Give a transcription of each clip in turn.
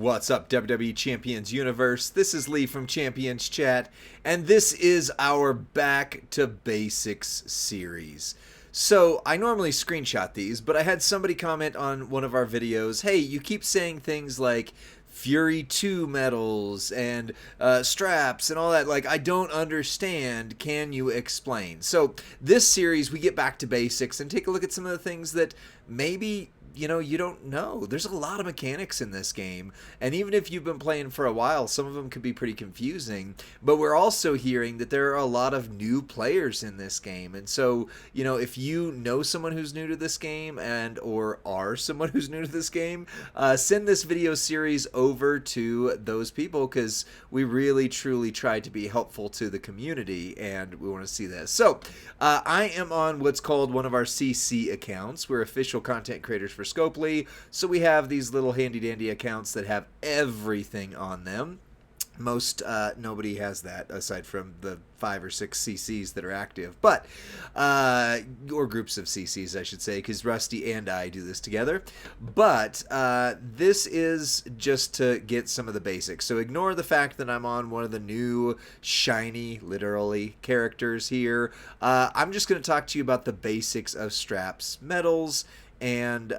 What's up, WWE Champions Universe? This is Lee from Champions Chat, and this is our Back to Basics series. So, I normally screenshot these, but I had somebody comment on one of our videos, hey, you keep saying things like Fury 2 medals and straps and all that. Like, I don't understand. Can you explain? So, this series, we get back to basics and take a look at some of the things that maybe you don't know. There's a lot of mechanics in this game, and even if you've been playing for a while, some of them could be pretty confusing, but we're also hearing that there are a lot of new players in this game, and so, if you know someone who's new to this game or are someone who's new to this game, send this video series over to those people, because we really, truly try to be helpful to the community, and we want to see this. So, I am on what's called one of our CC accounts. We're official content creators for Scopely, so we have these little handy-dandy accounts that have everything on them. Nobody has that aside from the 5 or 6 CCs that are active, but or groups of CCs, I should say, because Rusty and I do this together. But this is just to get some of the basics. So ignore the fact that I'm on one of the new shiny, literally, characters here. I'm just going to talk to you about the basics of straps, medals, and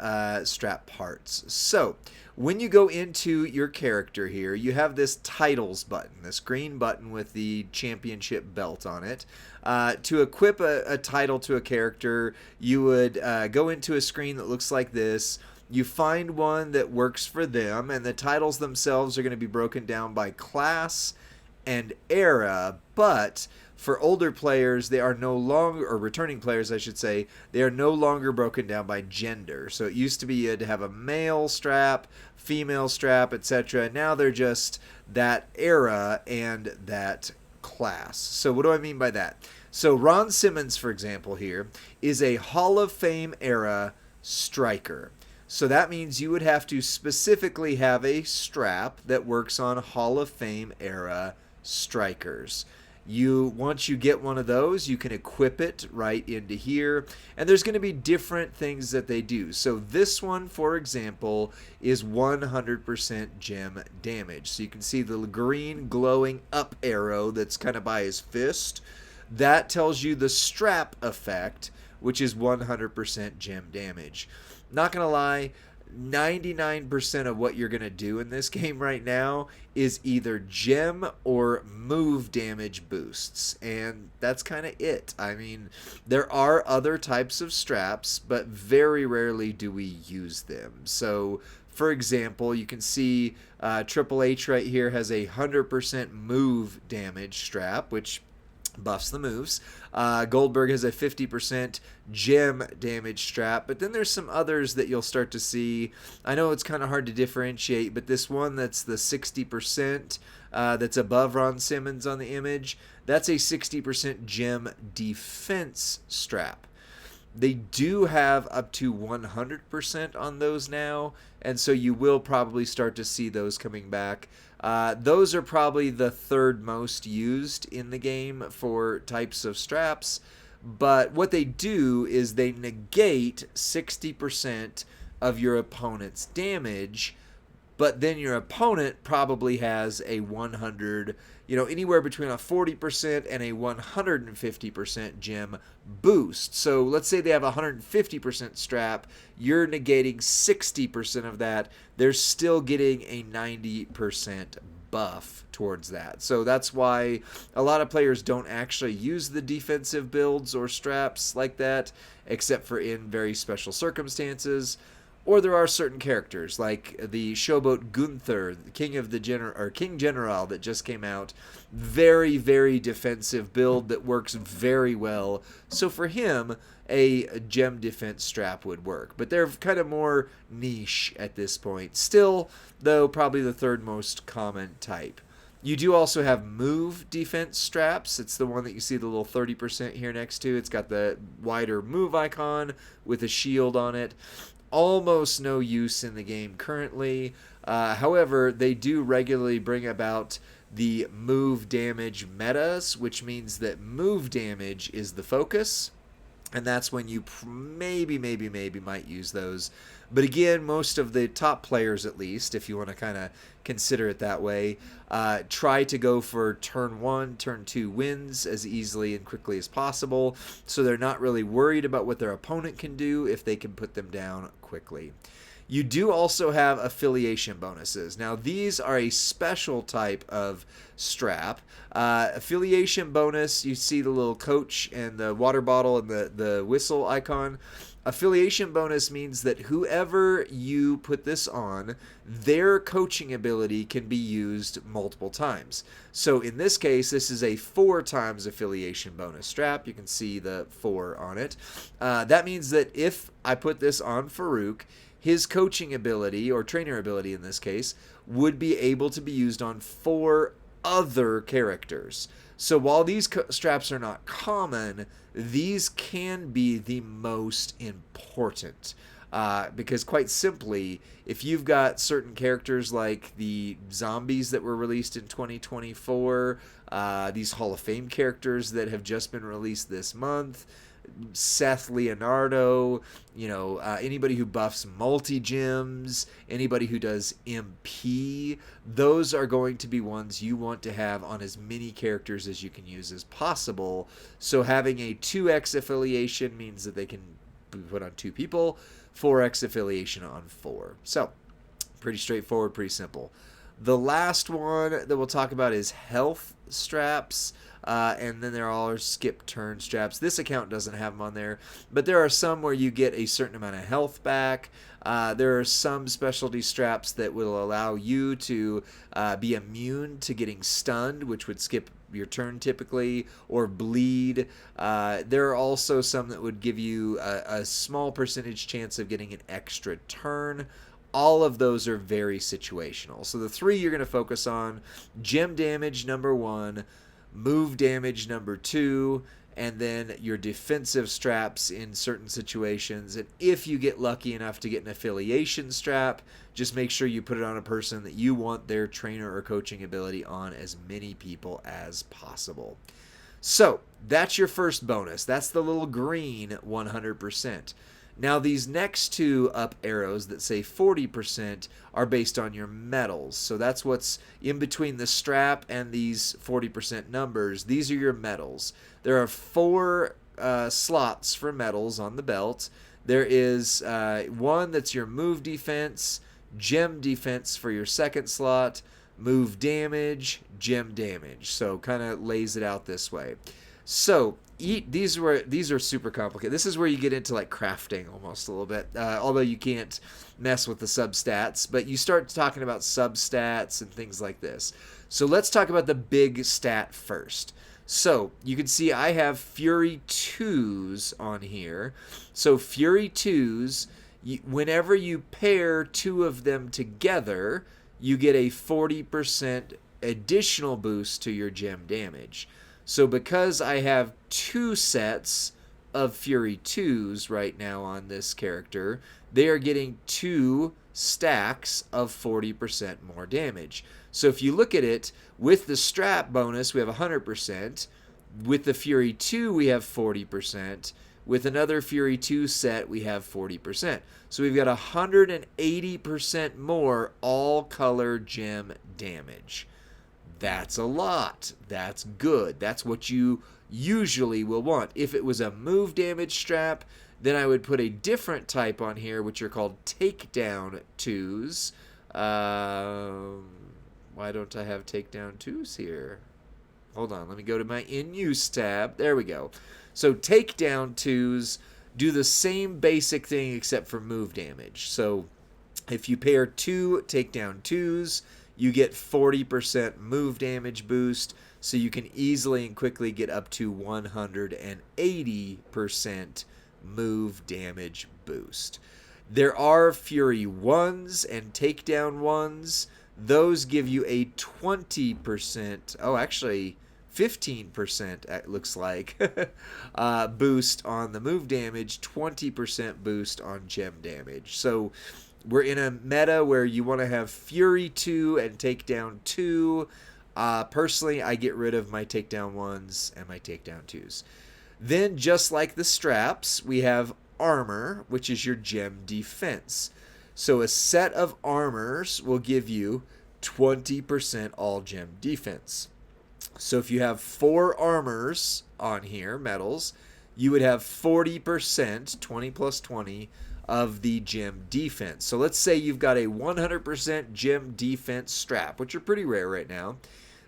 strap parts. So when you go into your character here, you have this titles button, this green button with the championship belt on it. To equip a title to a character, you would go into a screen that looks like this. You find one that works for them, and the titles themselves are going to be broken down by class and era, but for older players, they are no longer, or returning players, I should say, they are no longer broken down by gender. So it used to be you had to have a male strap, female strap, etc. Now they're just that era and that class. So what do I mean by that? So Ron Simmons, for example, here is a Hall of Fame era striker. So that means you would have to specifically have a strap that works on Hall of Fame era strikers. Once you get one of those, you can equip it right into here, and there's going to be different things that they do. So this one, for example, is 100% gem damage. So you can see the green glowing up arrow that's kind of by his fist. That tells you the strap effect, which is 100% gem damage. Not going to lie, 99% of what you're going to do in this game right now is either gem or move damage boosts, and that's kind of it. I mean, there are other types of straps, but very rarely do we use them. So for example, you can see Triple H right here has a 100% move damage strap, which buffs the moves. Goldberg has a 50% gem damage strap, but then there's some others that you'll start to see. I know it's kind of hard to differentiate, but this one that's the 60% that's above Ron Simmons on the image, that's a 60% gem defense strap. They do have up to 100% on those now, and so you will probably start to see those coming back. Those are probably the third most used in the game for types of straps, but what they do is they negate 60% of your opponent's damage, but then your opponent probably has a 100, anywhere between a 40% and a 150% gem boost. So let's say they have a 150% strap, you're negating 60% of that, they're still getting a 90% buff towards that. So that's why a lot of players don't actually use the defensive builds or straps like that, except for in very special circumstances. Or there are certain characters like the Showboat Gunther, the King General that just came out. Very, very defensive build that works very well. So for him, a gem defense strap would work. But they're kind of more niche at this point. Still, though, probably the third most common type. You do also have move defense straps. It's the one that you see the little 30% here next to. It's got the wider move icon with a shield on it. Almost no use in the game currently. However, they do regularly bring about the move damage metas, which means that move damage is the focus and that's when you maybe might use those. But again, most of the top players, at least, if you want to kind of consider it that way, try to go for turn 1, turn 2 wins as easily and quickly as possible, so they're not really worried about what their opponent can do if they can put them down quickly. You do also have affiliation bonuses. Now, these are a special type of strap. Affiliation bonus, you see the little coach and the water bottle and the whistle icon. Affiliation bonus means that whoever you put this on, their coaching ability can be used multiple times. So in this case, this is a 4 times affiliation bonus strap. You can see the 4 on it. That means that if I put this on Farouk, his coaching ability, or trainer ability in this case, would be able to be used on 4 other characters. So while these straps are not common, these can be the most important. Because quite simply, if you've got certain characters like the zombies that were released in 2024, these Hall of Fame characters that have just been released this month, Seth Leonardo, anybody who buffs multi-gems, anybody who does MP, those are going to be ones you want to have on as many characters as you can use as possible. So having a 2x affiliation means that they can be put on 2 people, 4x affiliation on 4. So pretty straightforward, pretty simple. The last one that we'll talk about is health straps. And then there are skip turn straps. This account doesn't have them on there, but there are some where you get a certain amount of health back. There are some specialty straps that will allow you to be immune to getting stunned, which would skip your turn typically, or bleed. There are also some that would give you a small percentage chance of getting an extra turn. All of those are very situational. So the 3 you're going to focus on: gem damage number 1, move damage number 2, and then your defensive straps in certain situations. And if you get lucky enough to get an affiliation strap, just make sure you put it on a person that you want their trainer or coaching ability on as many people as possible. So that's your first bonus. That's the little green 100%. Now, these next 2 up arrows that say 40% are based on your medals. So that's what's in between the strap and these 40% numbers. These are your medals. There are 4 slots for medals on the belt. There is one that's your move defense, gem defense for your second slot, move damage, gem damage. So kind of lays it out this way. So these are super complicated. This is where you get into like crafting almost a little bit, although you can't mess with the substats, but you start talking about substats and things like this. So let's talk about the big stat first. So you can see I have Fury 2s on here. So Fury 2s, whenever you pair 2 of them together, you get a 40% additional boost to your gem damage. So because I have 2 sets of Fury 2s right now on this character, they are getting 2 stacks of 40% more damage. So if you look at it, with the strap bonus, we have 100%. With the Fury 2, we have 40%. With another Fury 2 set, we have 40%. So we've got 180% more all-color gem damage. That's a lot. That's good. That's what you usually will want. If it was a move damage strap, then I would put a different type on here, which are called takedown 2s. Why don't I have takedown 2s here? Hold on. Let me go to my in use tab. There we go. So takedown 2s do the same basic thing except for move damage. So if you pair 2 takedown 2s, you get 40% move damage boost, so you can easily and quickly get up to 180% move damage boost. There are Fury 1s and Takedown 1s. Those give you a 20%, actually 15% it looks like, boost on the move damage, 20% boost on gem damage. So we're in a meta where you want to have Fury 2 and Takedown 2. Personally, I get rid of my Takedown 1s and my Takedown 2s. Then, just like the straps, we have armor, which is your gem defense. So a set of armors will give you 20% all gem defense. So if you have 4 armors on here, medals, you would have 40%, 20 plus 20, of the gem defense. So let's say you've got a 100% gem defense strap, which are pretty rare right now.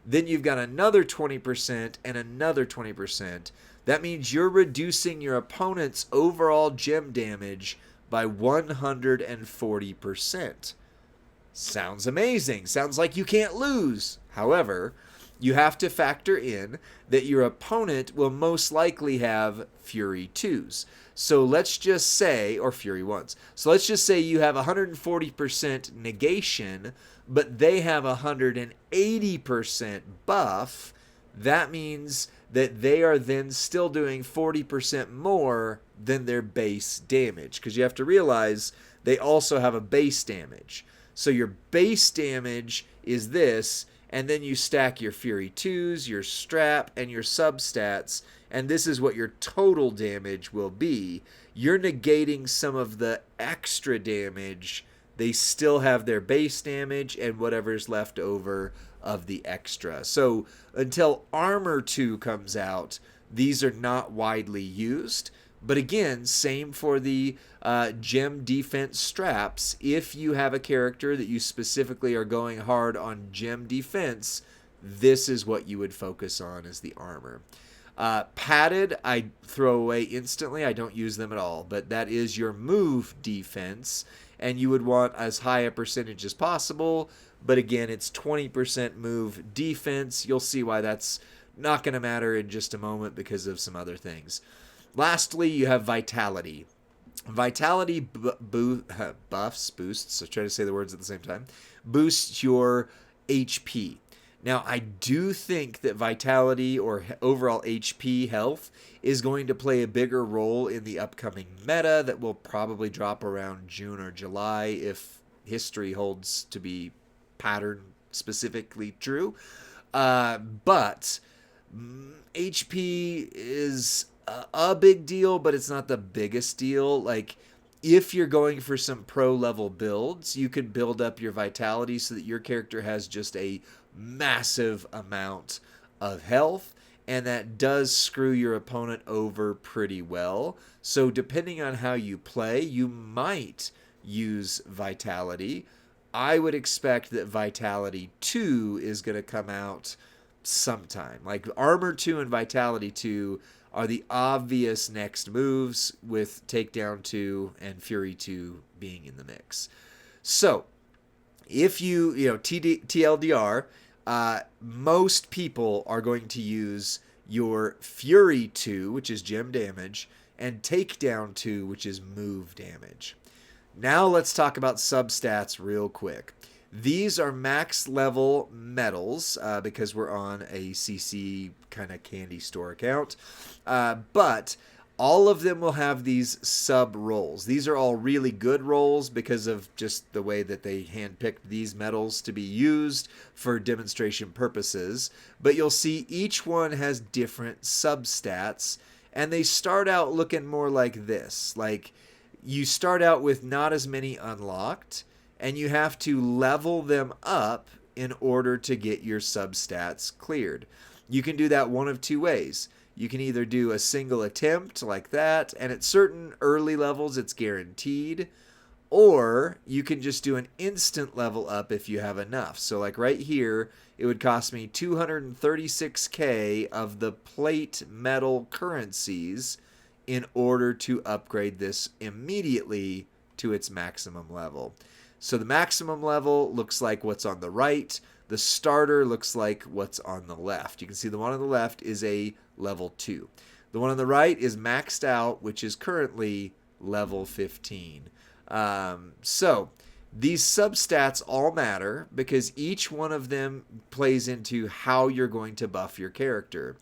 Then you've got another 20% and another 20%. That means you're reducing your opponent's overall gem damage by 140%. Sounds amazing. Sounds like you can't lose. However, you have to factor in that your opponent will most likely have Fury 2s. So let's just say, or Fury 1s. So let's just say you have 140% negation, but they have 180% buff. That means that they are then still doing 40% more than their base damage. Because you have to realize they also have a base damage. So your base damage is this, and then you stack your Fury 2s, your strap, and your substats, and this is what your total damage will be. You're negating some of the extra damage. They still have their base damage and whatever's left over of the extra. So until Armor 2 comes out, these are not widely used. But again, same for the gem defense straps. If you have a character that you specifically are going hard on gem defense, this is what you would focus on as the armor. Padded, I throw away instantly. I don't use them at all. But that is your move defense. And you would want as high a percentage as possible. But again, it's 20% move defense. You'll see why that's not going to matter in just a moment because of some other things. Lastly, you have Vitality. Vitality buffs, boosts, I try to say the words at the same time, boosts your HP. Now, I do think that Vitality or overall HP health is going to play a bigger role in the upcoming meta that will probably drop around June or July if history holds to be pattern specifically true. But HP is a big deal, but it's not the biggest deal. Like, if you're going for some pro level builds, you could build up your Vitality so that your character has just a massive amount of health, and that does screw your opponent over pretty well. So depending on how you play, you might use Vitality. I would expect that Vitality 2 is going to come out sometime. Like Armor 2 and Vitality 2 are the obvious next moves, with Takedown 2 and Fury 2 being in the mix. So, if TLDR, most people are going to use your Fury 2, which is gem damage, and Takedown 2, which is move damage. Now let's talk about substats real quick. These are max level medals because we're on a CC kind of candy store account. But all of them will have these sub rolls. These are all really good rolls because of just the way that they handpicked these medals to be used for demonstration purposes. But you'll see each one has different substats, and they start out looking more like this. Like, you start out with not as many unlocked, and you have to level them up in order to get your substats cleared. You can do that one of two ways. You can either do a single attempt like that, and at certain early levels it's guaranteed, or you can just do an instant level up if you have enough. So like right here, it would cost me 236k of the plate metal currencies in order to upgrade this immediately to its maximum level. So the maximum level looks like what's on the right. The starter looks like what's on the left. You can see the one on the left is a level 2. The one on the right is maxed out, which is currently level 15. So these substats all matter because each one of them plays into how you're going to buff your character.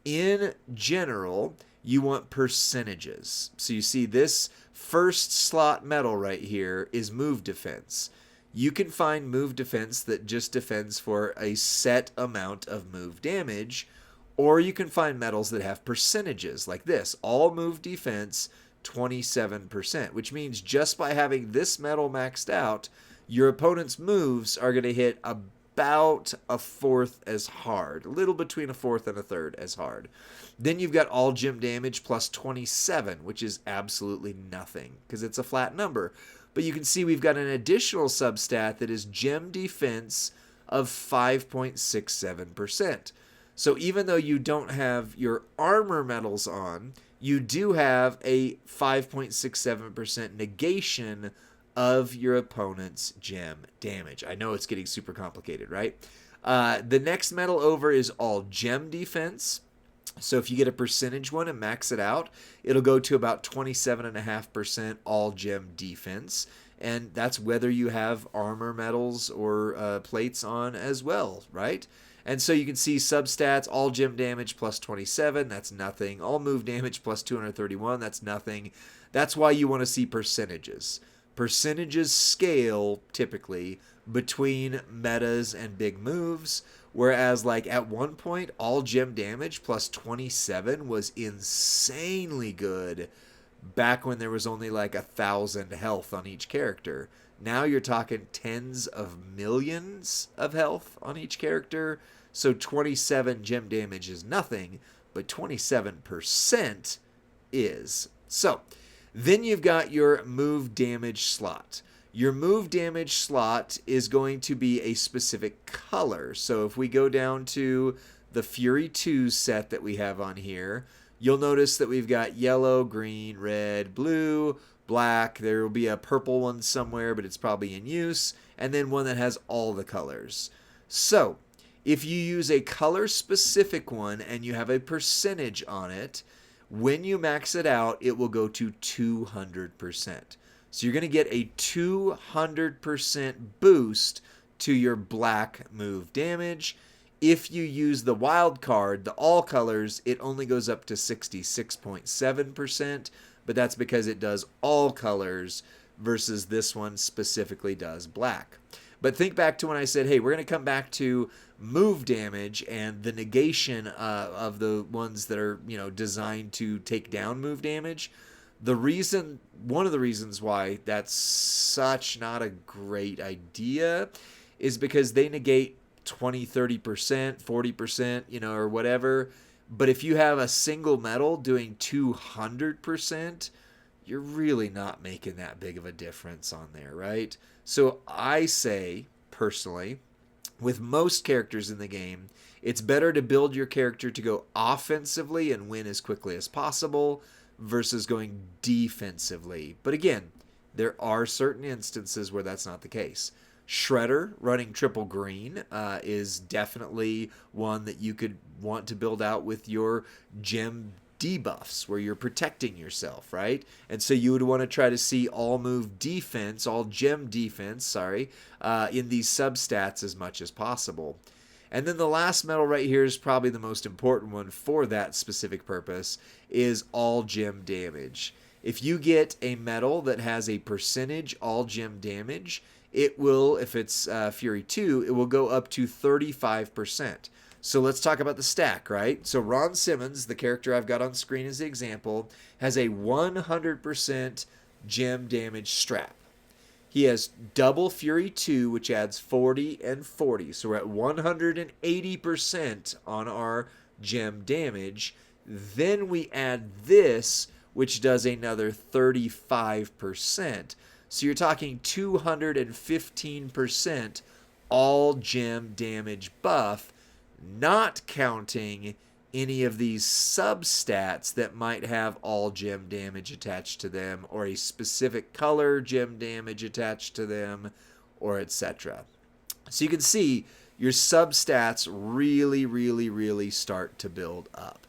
In general, you want percentages. So you see this first slot medal right here is move defense. You can find move defense that just defends for a set amount of move damage, Or you can find medals that have percentages like this. All move defense, 27%, which means just by having this medal maxed out, your opponent's moves are going to hit about a fourth as hard, a little between a fourth and a third as hard. Then you've got all gem damage plus 27, which is absolutely nothing because it's a flat number. But you can see we've got an additional substat that is gem defense of 5.67%. So even though you don't have your armor medals on, you do have a 5.67% negation of your opponent's gem damage. I know it's getting super complicated, right? The next medal over is all gem defense. So if you get a percentage one and max it out, it'll go to about 27.5% all gem defense. And that's whether you have armor medals or plates on as well, right? And so you can see substats, all gem damage plus 27, that's nothing. All move damage plus 231, that's nothing. That's why you want to see percentages. Percentages scale typically between metas and big moves, whereas like at one point all gem damage plus 27 was insanely good back when there was only like 1,000 health on each character. Now you're talking tens of millions of health on each character. So 27 gem damage is nothing, but 27% is. So then you've got your move damage slot. Your move damage slot is going to be a specific color. So if we go down to the Fury 2 set that we have on here, you'll notice that we've got yellow, green, red, blue, black. There will be a purple one somewhere, but it's probably in use. And then one that has all the colors. So if you use a color specific one and you have a percentage on it, when you max it out, it will go to 200%. So you're going to get a 200% boost to your black move damage. If you use the wild card, the all colors, it only goes up to 66.7%, but that's because it does all colors versus this one specifically does black. But think back to when I said, hey, we're going to come back to move damage and the negation of the ones that are, designed to take down move damage. One of the reasons why that's such not a great idea is because they negate 20, 30%, 40%, or whatever. But if you have a single medal doing 200%, you're really not making that big of a difference on there, right? So I say, personally, with most characters in the game, it's better to build your character to go offensively and win as quickly as possible versus going defensively. But again, there are certain instances where that's not the case. Shredder running triple green is definitely one that you could want to build out with your gem debuffs where you're protecting yourself, right? And so you would want to try to see all move defense, all gem defense, in these substats as much as possible. And then the last medal right here is probably the most important one for that specific purpose, is all gem damage. If you get a medal that has a percentage all gem damage, it will, if it's Fury 2, it will go up to 35%. So let's talk about the stack, right? So Ron Simmons, the character I've got on screen as the example, has a 100% gem damage strap. He has double Fury 2, which adds 40 and 40. So we're at 180% on our gem damage. Then we add this, which does another 35%. So you're talking 215% all gem damage buff, not counting any of these substats that might have all gem damage attached to them or a specific color gem damage attached to them or etc. So you can see your substats really, really, really start to build up.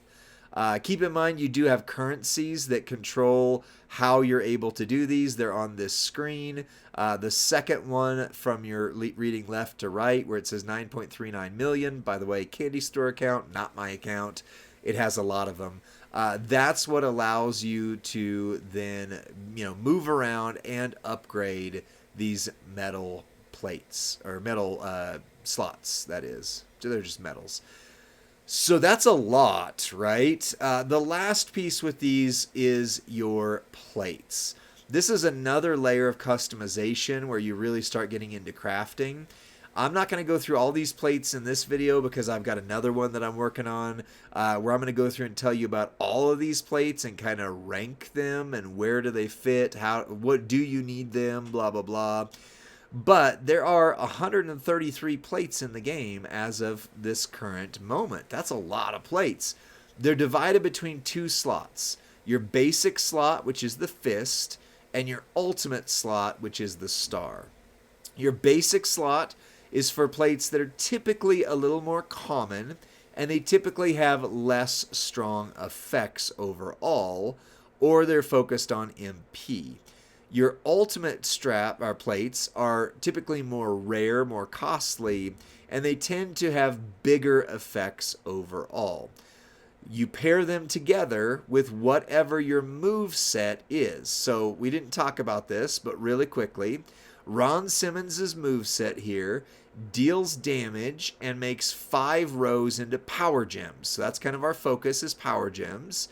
Keep in mind you do have currencies that control how you're able to do these. They're on this screen. The second one from your reading left to right where it says 9.39 million. By the way, Candy Store account, not my account. It has a lot of them. That's what allows you to then move around and upgrade these metal plates or metal slots, that is. They're just metals. So that's a lot, right? The last piece with these is your plates. This is another layer of customization where you really start getting into crafting. I'm not going to go through all these plates in this video because I've got another one that I'm working on where I'm going to go through and tell you about all of these plates and kind of rank them and where do they fit, what do you need them, blah, blah, blah. But there are 133 plates in the game as of this current moment. That's a lot of plates. They're divided between two slots. Your basic slot, which is the fist, and your ultimate slot, which is the star. Your basic slot is for plates that are typically a little more common, and they typically have less strong effects overall, or they're focused on MP. Your ultimate strap or plates are typically more rare, more costly, and they tend to have bigger effects overall. You pair them together with whatever your move set is. So we didn't talk about this, but really quickly, Ron Simmons' move set here deals damage and makes 5 rows into power gems. So that's kind of our focus, is power gems.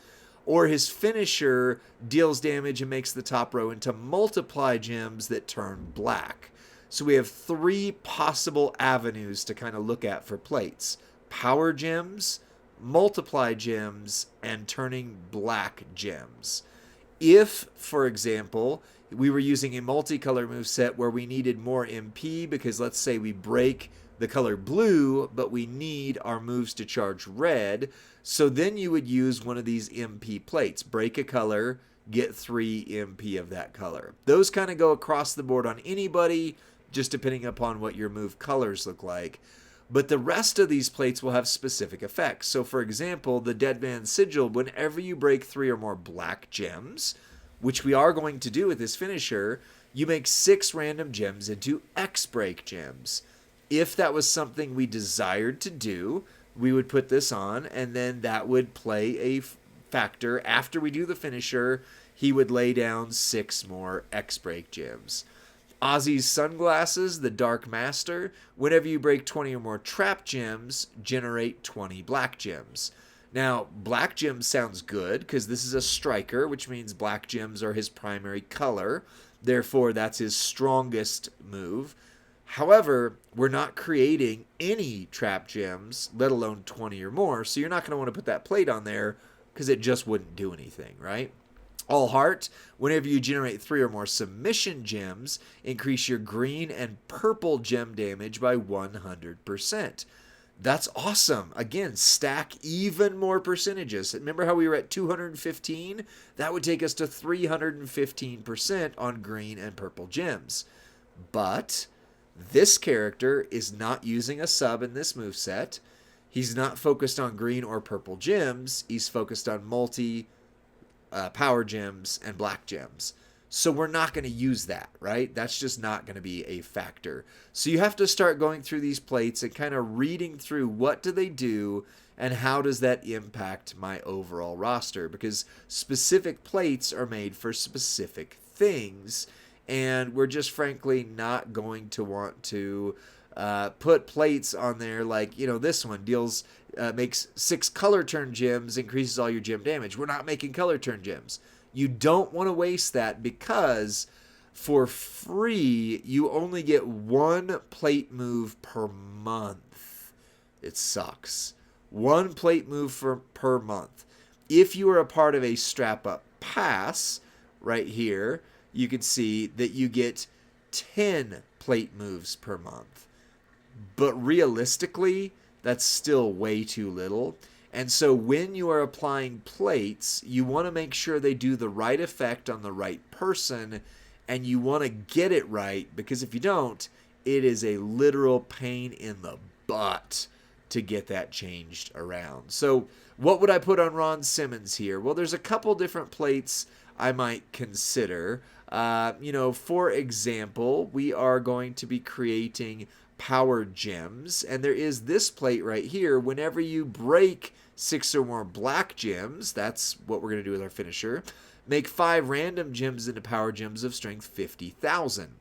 Or his finisher deals damage and makes the top row into multiply gems that turn black. So we have 3 possible avenues to kind of look at for plates: power gems, multiply gems, and turning black gems. If, for example, we were using a multicolor moveset where we needed more MP because let's say we break the color blue, but we need our moves to charge red, so then you would use one of these MP plates. Break a color, get 3 MP of that color. Those kind of go across the board on anybody, just depending upon what your move colors look like. But the rest of these plates will have specific effects. So for example, the Dead Man's Sigil, whenever you break 3 or more black gems, which we are going to do with this finisher, you make 6 random gems into X-Break gems. If that was something we desired to do, we would put this on, and then that would play a factor. After we do the finisher, he would lay down 6 more X-Break gems. Ozzy's Sunglasses, the Dark Master, whenever you break 20 or more trap gems, generate 20 black gems. Now, black gems sounds good because this is a striker, which means black gems are his primary color. Therefore, that's his strongest move. However, we're not creating any trap gems, let alone 20 or more, so you're not going to want to put that plate on there because it just wouldn't do anything, right? All Heart, whenever you generate 3 or more submission gems, increase your green and purple gem damage by 100%. That's awesome. Again, stack even more percentages. Remember how we were at 215? That would take us to 315% on green and purple gems. But this character is not using a sub in this moveset. He's not focused on green or purple gems. He's focused on power gems and black gems. So we're not going to use that, right? That's just not going to be a factor. So you have to start going through these plates and kind of reading through what do they do and how does that impact my overall roster, because specific plates are made for specific things, and we're just frankly not going to want to put plates on there like, this one makes 6 color turn gems, increases all your gem damage. We're not making color turn gems. You don't want to waste that because for free, you only get 1 plate move per month. It sucks. 1 plate move per month. If you are a part of a strap up pass, right here, you can see that you get 10 plate moves per month. But realistically, that's still way too little. And so when you are applying plates, you want to make sure they do the right effect on the right person, and you want to get it right, because if you don't, it is a literal pain in the butt to get that changed around. So what would I put on Ron Simmons here? Well, there's a couple different plates I might consider. For example, we are going to be creating power gems, and there is this plate right here. Whenever you break 6 or more black gems, that's what we're going to do with our finisher, make 5 random gems into power gems of strength 50,000.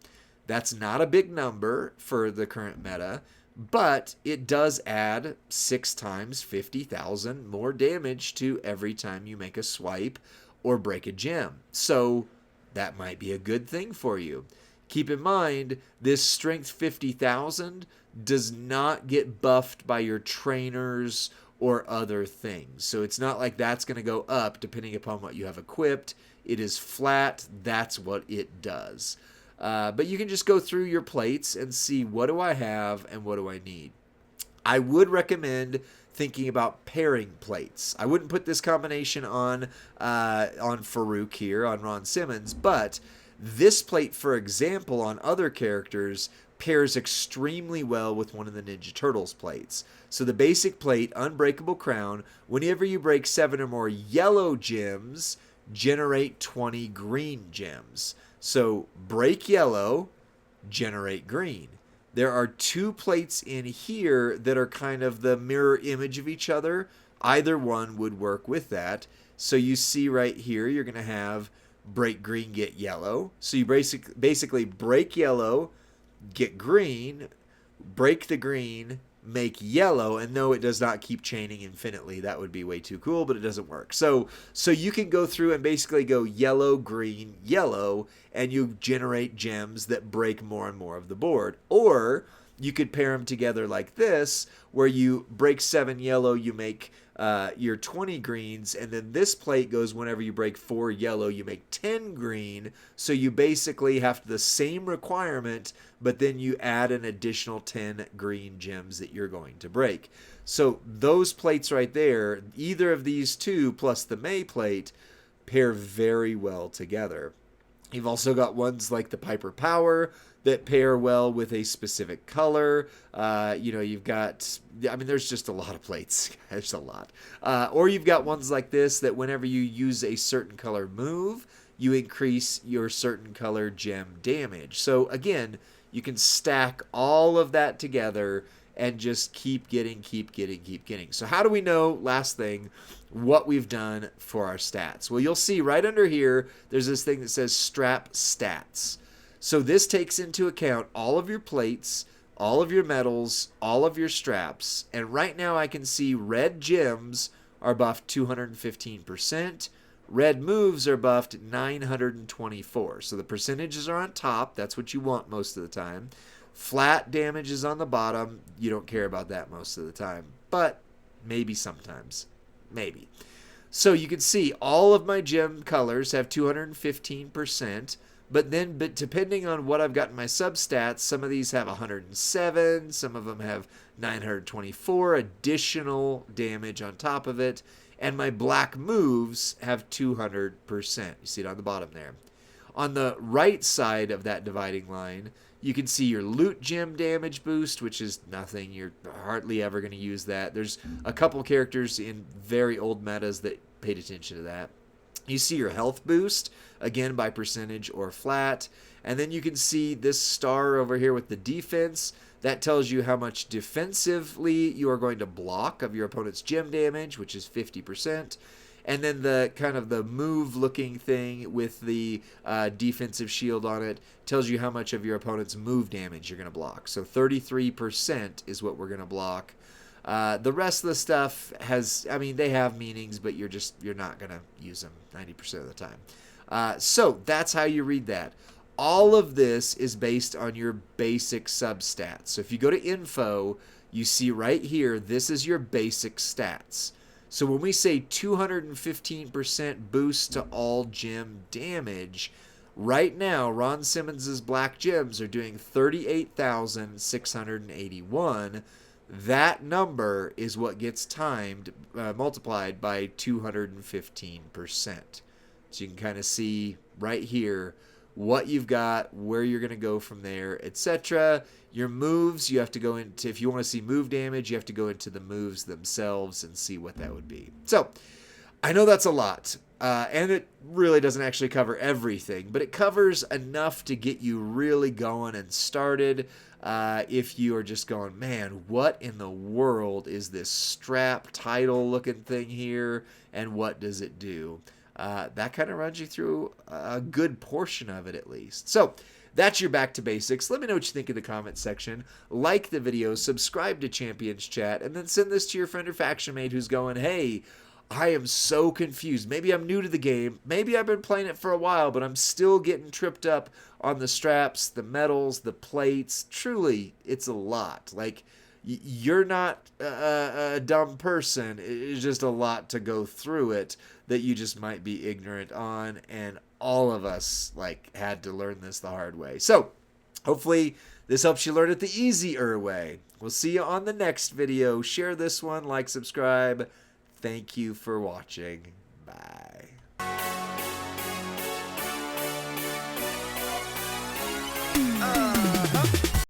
That's not a big number for the current meta, but it does add 6 times 50,000 more damage to every time you make a swipe or break a gem. So that might be a good thing for you. Keep in mind, this strength 50,000 does not get buffed by your trainers or other things. So it's not like that's going to go up depending upon what you have equipped. It is flat. That's what it does. But you can just go through your plates and see, what do I have and what do I need. I would recommend thinking about pairing plates. I wouldn't put this combination on Farouk here, on Ron Simmons, but this plate, for example, on other characters pairs extremely well with one of the Ninja Turtles plates. So the basic plate, Unbreakable Crown, whenever you break 7 or more yellow gems, generate 20 green gems. So break yellow, generate green. There are 2 plates in here that are kind of the mirror image of each other. Either one would work with that. So you see right here, you're going to have break green, get yellow. So you basically break yellow, get green, break the green, make yellow, and no, it does not keep chaining infinitely. That would be way too cool, but it doesn't work. So you can go through and basically go yellow, green, yellow, and you generate gems that break more and more of the board. Or you could pair them together like this, where you break 7 yellow, you make your 20 greens, and then this plate goes whenever you break 4 yellow, you make 10 green. So you basically have the same requirement, but then you add an additional 10 green gems that you're going to break. So those plates right there, either of these 2 plus the May plate, pair very well together. You've also got ones like the Piper Power that pair well with a specific color. You've got, there's just a lot of plates. There's a lot. Or you've got ones like this that whenever you use a certain color move, you increase your certain color gem damage. So again, you can stack all of that together and just keep getting. So how do we know, last thing, what we've done for our stats? Well, you'll see right under here, there's this thing that says strap stats. So this takes into account all of your plates, all of your medals, all of your straps. And right now I can see red gems are buffed 215%. Red moves are buffed 924. So the percentages are on top. That's what you want most of the time. Flat damage is on the bottom. You don't care about that most of the time. But maybe sometimes. Maybe. So you can see all of my gem colors have 215%. But depending on what I've got in my substats, some of these have 107, some of them have 924 additional damage on top of it, and my black moves have 200%. You see it on the bottom there. On the right side of that dividing line, you can see your loot gem damage boost, which is nothing. You're hardly ever going to use that. There's a couple characters in very old metas that paid attention to that. You see your health boost, again by percentage or flat. And then you can see this star over here with the defense. That tells you how much defensively you are going to block of your opponent's gem damage, which is 50%. And then the kind of the move looking thing with the defensive shield on it tells you how much of your opponent's move damage you're going to block. So 33% is what we're going to block. The rest of the stuff has, they have meanings, but you're not going to use them 90% of the time. So that's how you read that. All of this is based on your basic substats. So if you go to info, you see right here, this is your basic stats. So when we say 215% boost to all gem damage, right now Ron Simmons' black gems are doing 38,681. That number is what gets multiplied by 215%. So you can kind of see right here what you've got, where you're going to go from there, etc. Your moves, you have to go into, if you want to see move damage, you have to go into the moves themselves and see what that would be. So I know that's a lot, and it really doesn't actually cover everything, but it covers enough to get you really going and started. If you are just going, man, what in the world is this strap title looking thing here, and what does it do? that kind of runs you through a good portion of it at least. So that's your Back to Basics. Let me know what you think in the comments section. Like the video, subscribe to Champions Chat, and then send this to your friend or faction mate who's going, hey, I am so confused. Maybe I'm new to the game. Maybe I've been playing it for a while, but I'm still getting tripped up on the straps, the medals, the plates. Truly, it's a lot. Like, you're not a dumb person. It's just a lot to go through it that you just might be ignorant on, and all of us had to learn this the hard way. So hopefully this helps you learn it the easier way. We'll see you on the next video. Share this one, like, subscribe. Thank you for watching. Bye.